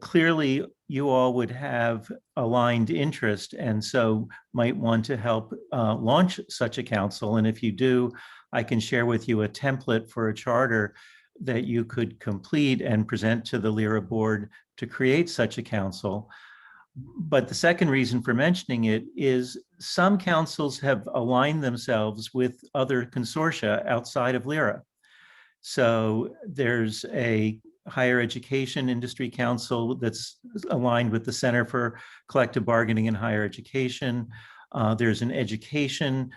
clearly you all would have aligned interest and so might want to help launch such a council. And if you do, I can share with you a template for a charter that you could complete and present to the LIRA board to create such a council. But the second reason for mentioning it is some councils have aligned themselves with other consortia outside of LIRA. So there's a higher education industry council that's aligned with the Center for Collective Bargaining in Higher Education. There's an education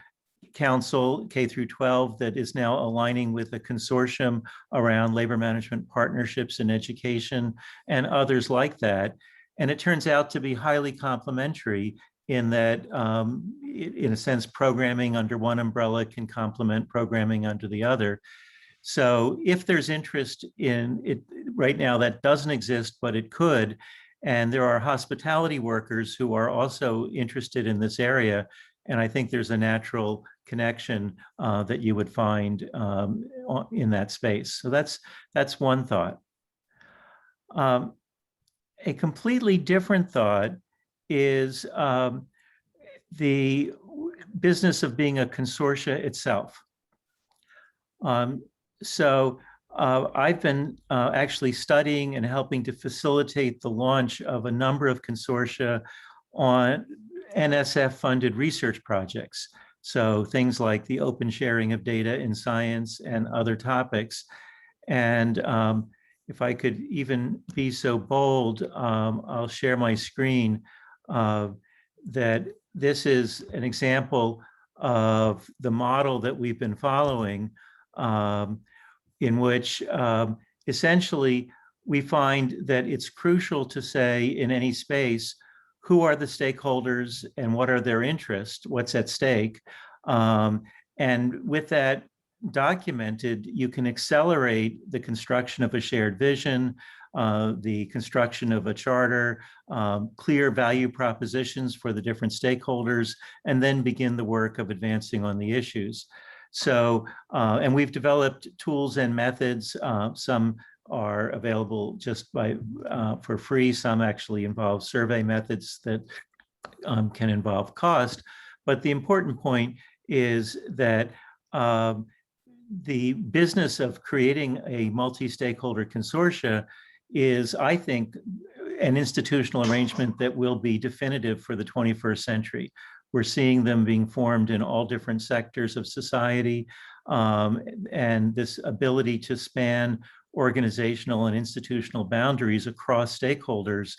council, K through 12, that is now aligning with a consortium around labor management partnerships in education and others like that. And it turns out to be highly complementary in that, in a sense, programming under one umbrella can complement programming under the other. So if there's interest in it, right now that doesn't exist, but it could, and there are hospitality workers who are also interested in this area, and I think there's a natural connection that you would find in that space. So that's one thought. A completely different thought is the business of being a consortia itself. So I've been actually studying and helping to facilitate the launch of a number of consortia on NSF-funded research projects. So things like the open sharing of data in science and other topics. And if I could even be so bold, I'll share my screen, that this is an example of the model that we've been following, in which essentially we find that it's crucial to say in any space, who are the stakeholders and what are their interests, what's at stake. And with that documented, you can accelerate the construction of a shared vision, the construction of a charter, clear value propositions for the different stakeholders, and then begin the work of advancing on the issues. So, and we've developed tools and methods. Some are available just for free. Some actually involve survey methods that can involve cost. But the important point is that the business of creating a multi-stakeholder consortia is, I think, an institutional arrangement that will be definitive for the 21st century. We're seeing them being formed in all different sectors of society, and this ability to span organizational and institutional boundaries across stakeholders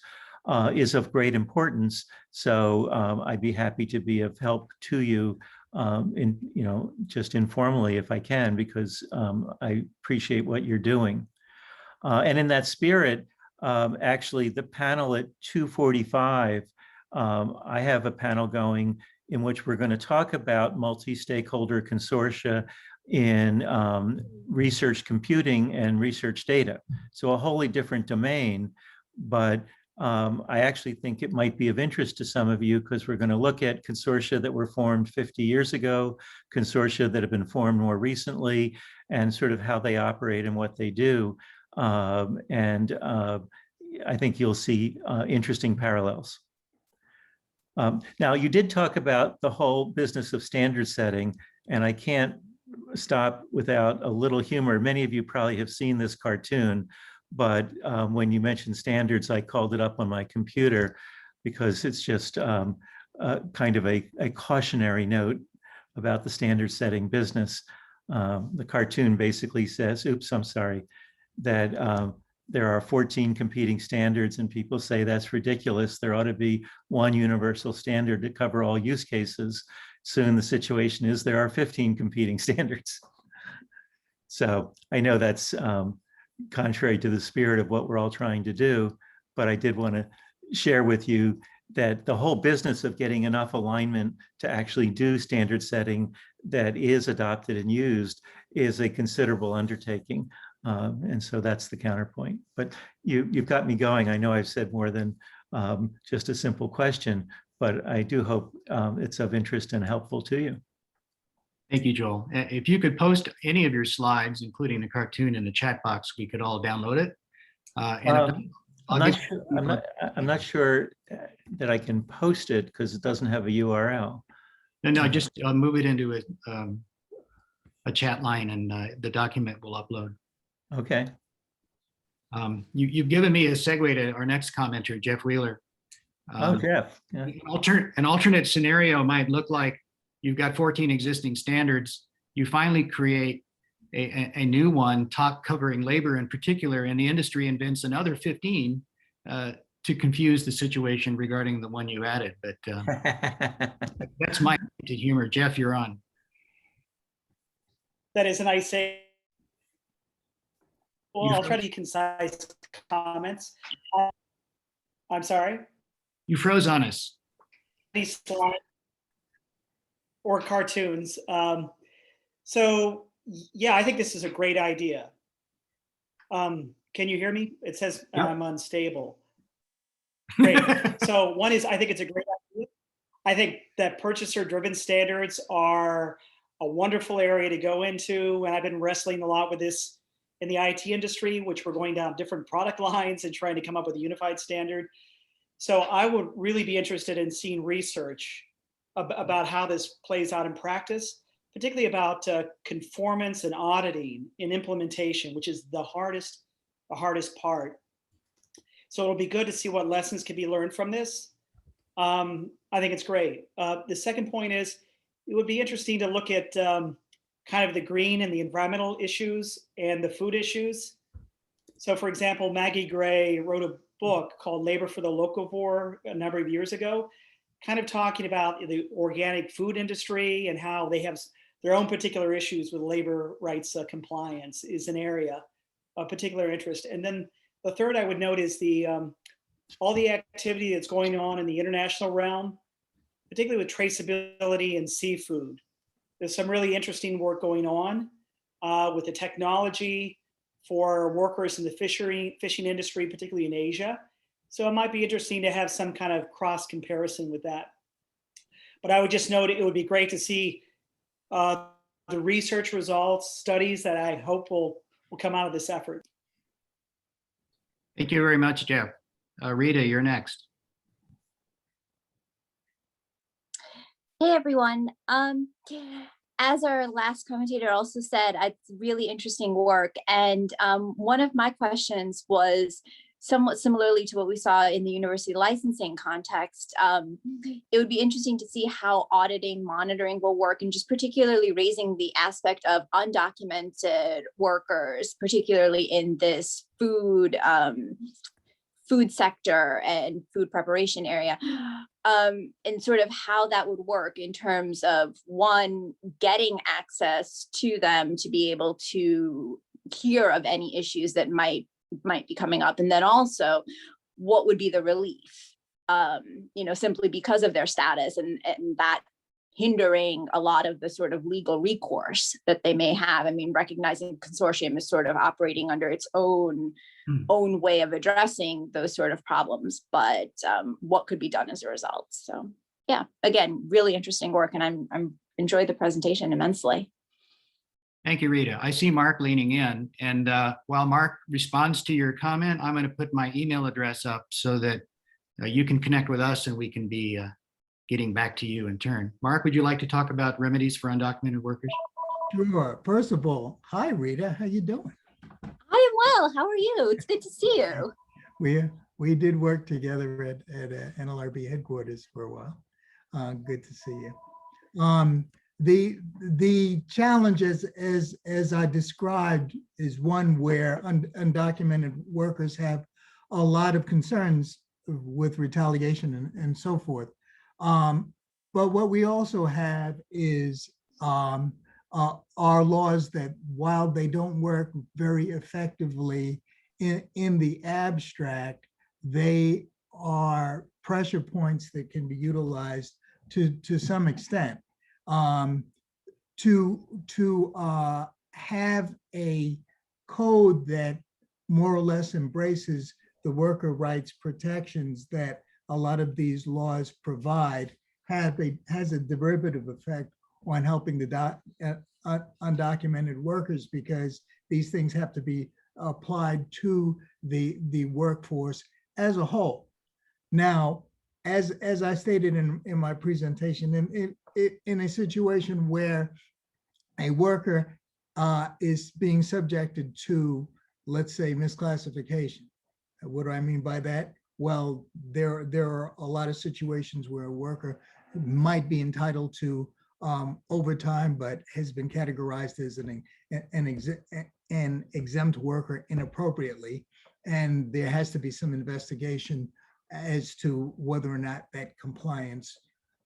is of great importance. So I'd be happy to be of help to you just informally if I can, because I appreciate what you're doing. And in that spirit, actually the panel at 2:45, I have a panel going in which we're going to talk about multi-stakeholder consortia in research computing and research data. So a wholly different domain, but I actually think it might be of interest to some of you, because we're going to look at consortia that were formed 50 years ago, consortia that have been formed more recently, and sort of how they operate and what they do. And I think you'll see interesting parallels. Now, you did talk about the whole business of standard setting, and I can't stop without a little humor. Many of you probably have seen this cartoon, but when you mentioned standards, I called it up on my computer because it's just kind of a cautionary note about the standard setting business. The cartoon basically says, oops, I'm sorry, that there are 14 competing standards, and people say that's ridiculous. There ought to be one universal standard to cover all use cases. Soon the situation is there are 15 competing standards. So I know that's contrary to the spirit of what we're all trying to do, but I did want to share with you that the whole business of getting enough alignment to actually do standard setting that is adopted and used is a considerable undertaking. And so that's the counterpoint. But you've got me going. I know I've said more than just a simple question, but I do hope it's of interest and helpful to you. Thank you, Joel. If you could post any of your slides, including the cartoon, in the chat box, we could all download it. I'm not sure that I can post it because it doesn't have a URL. No, just move it into a chat line, and the document will upload. Okay. You've given me a segue to our next commenter, Jeff Wheeler. Jeff. Yeah. An alternate scenario might look like you've got 14 existing standards. You finally create a new one, covering labor in particular, and the industry invents another 15 to confuse the situation regarding the one you added. But that's my humor. Jeff, you're on. That is a nice say. Well, I'll try to be concise comments. I'm sorry? You froze on us. slide or cartoons. So yeah, I think this is a great idea. Can you hear me? It says Yep. I'm unstable. Great. So one is, I think it's a great idea. I think that purchaser-driven standards are a wonderful area to go into. And I've been wrestling a lot with this in the IT industry, which we're going down different product lines and trying to come up with a unified standard. So I would really be interested in seeing research about how this plays out in practice, particularly about conformance and auditing in implementation, which is the hardest part. So it'll be good to see what lessons can be learned from this. I think it's great. The second point is, it would be interesting to look at kind of the green and the environmental issues and the food issues. So for example, Maggie Gray wrote a book called Labor for the Locavore a number of years ago, kind of talking about the organic food industry and how they have their own particular issues with labor rights compliance is an area of particular interest. And then the third I would note is the all the activity that's going on in the international realm, particularly with traceability and seafood. There's some really interesting work going on with the technology for workers in the fishing industry, particularly in Asia. So it might be interesting to have some kind of cross comparison with that. But I would just note it would be great to see the research results, studies that I hope will come out of this effort. Thank you very much, Jeff. Rita, you're next. Hey everyone. As our last commentator also said, it's really interesting work. And one of my questions was somewhat similarly to what we saw in the university licensing context. It would be interesting to see how auditing, monitoring will work, and just particularly raising the aspect of undocumented workers, particularly in this food sector and food preparation area, and sort of how that would work in terms of, one, getting access to them to be able to hear of any issues that might be coming up, and then also what would be the relief, simply because of their status and that hindering a lot of the sort of legal recourse that they may have. I mean, recognizing consortium is sort of operating under its own way of addressing those sort of problems, but what could be done as a result. So yeah, again, really interesting work, and I'm enjoyed the presentation immensely. Thank you, Rita. I see Mark leaning in, and while Mark responds to your comment, I'm going to put my email address up so that you can connect with us and we can be getting back to you in turn. Mark, would you like to talk about remedies for undocumented workers? Sure. First of all, hi Rita, how you doing? I am well. How are you? It's good to see you. We did work together at NLRB headquarters for a while. Good to see you. The challenge, as I described, is one where undocumented workers have a lot of concerns with retaliation and so forth. But what we also have is our laws that, while they don't work very effectively in the abstract, they are pressure points that can be utilized to some extent. To have a code that more or less embraces the worker rights protections that a lot of these laws provide has a derivative effect on helping the undocumented workers, because these things have to be applied to the workforce as a whole. Now, as I stated in my presentation, in a situation where a worker is being subjected to, let's say, misclassification. What do I mean by that? Well, there are a lot of situations where a worker might be entitled to overtime, but has been categorized as an exempt worker inappropriately, and there has to be some investigation as to whether or not that compliance,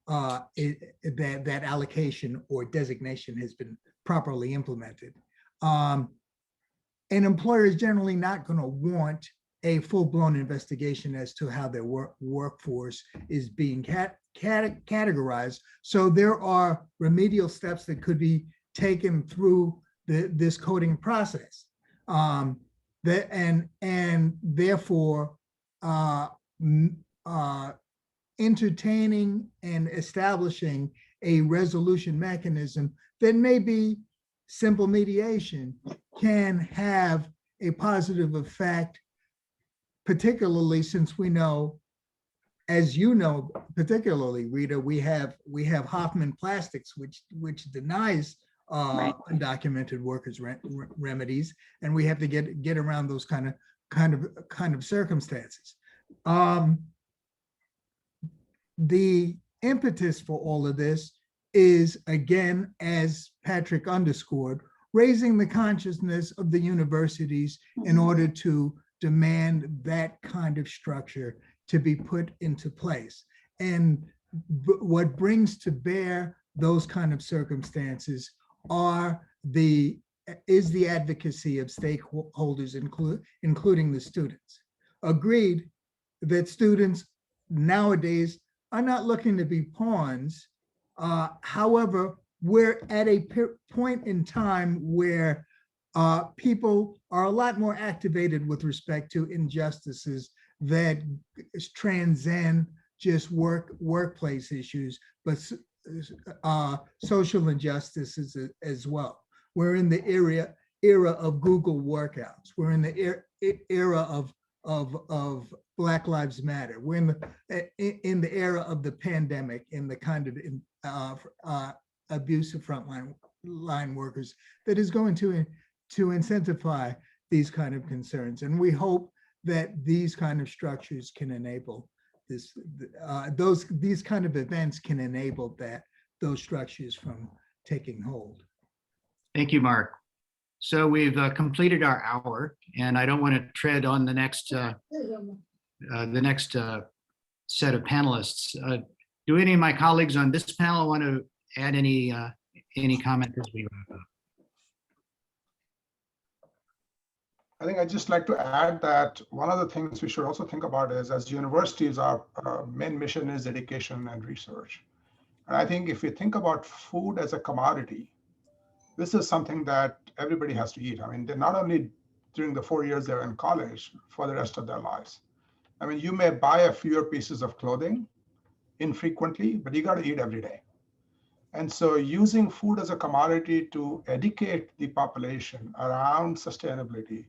that allocation or designation has been properly implemented. An employer is generally not going to want a full-blown investigation as to how their workforce is being categorized. So there are remedial steps that could be taken through this coding process. And therefore entertaining and establishing a resolution mechanism that may be simple mediation can have a positive effect, particularly since we know, as you know, particularly Rita, we have Hoffman Plastics, which denies Right. undocumented workers remedies, and we have to get around those kind of circumstances. The impetus for all of this is, again, as Patrick underscored, raising the consciousness of the universities in order to demand that kind of structure to be put into place. And what brings to bear those kind of circumstances is the advocacy of stakeholders, including the students. Agreed that students nowadays are not looking to be pawns. However, we're at a point in time where people are a lot more activated with respect to injustices that transcend just workplace issues, but social injustices as well. We're in the era of Google workouts. We're in the era of Black Lives Matter. We're in the era of the pandemic, in the kind of abuse of frontline workers that is going to incentivize these kind of concerns. And we hope that these kind of structures can enable this, these kind of events can enable those structures from taking hold. Thank you, Mark. So we've completed our hour, and I don't want to tread on the next set of panelists. Do any of my colleagues on this panel want to add any comment as we wrap up? I think I'd just like to add that one of the things we should also think about is, as universities, our main mission is education and research. And I think if we think about food as a commodity, this is something that everybody has to eat. I mean, they're not only during the 4 years they're in college, for the rest of their lives. I mean, you may buy a fewer pieces of clothing infrequently, but you got to eat every day. And so using food as a commodity to educate the population around sustainability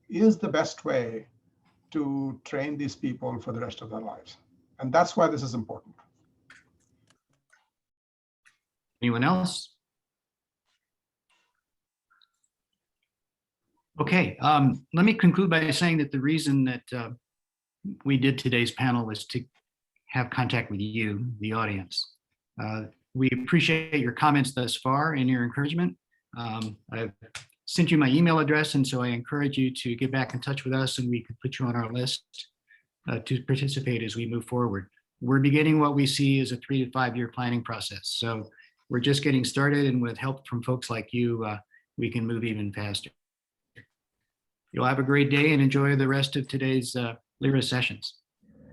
is the best way to train these people for the rest of their lives. And that's why this is important. Anyone else? Okay, let me conclude by saying that the reason that we did today's panel was to have contact with you, the audience. We appreciate your comments thus far and your encouragement. I've sent you my email address, and so I encourage you to get back in touch with us, and we can put you on our list to participate as we move forward. We're beginning what we see as a 3 to 5 year planning process. So we're just getting started, and with help from folks like you, we can move even faster. You'll have a great day and enjoy the rest of today's LIRA sessions.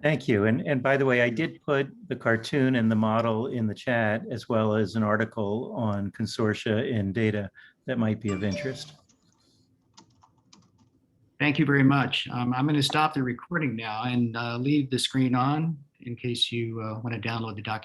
Thank you. And by the way, I did put the cartoon and the model in the chat, as well as an article on consortia and data that might be of interest. Thank you very much. I'm going to stop the recording now and leave the screen on in case you want to download the document.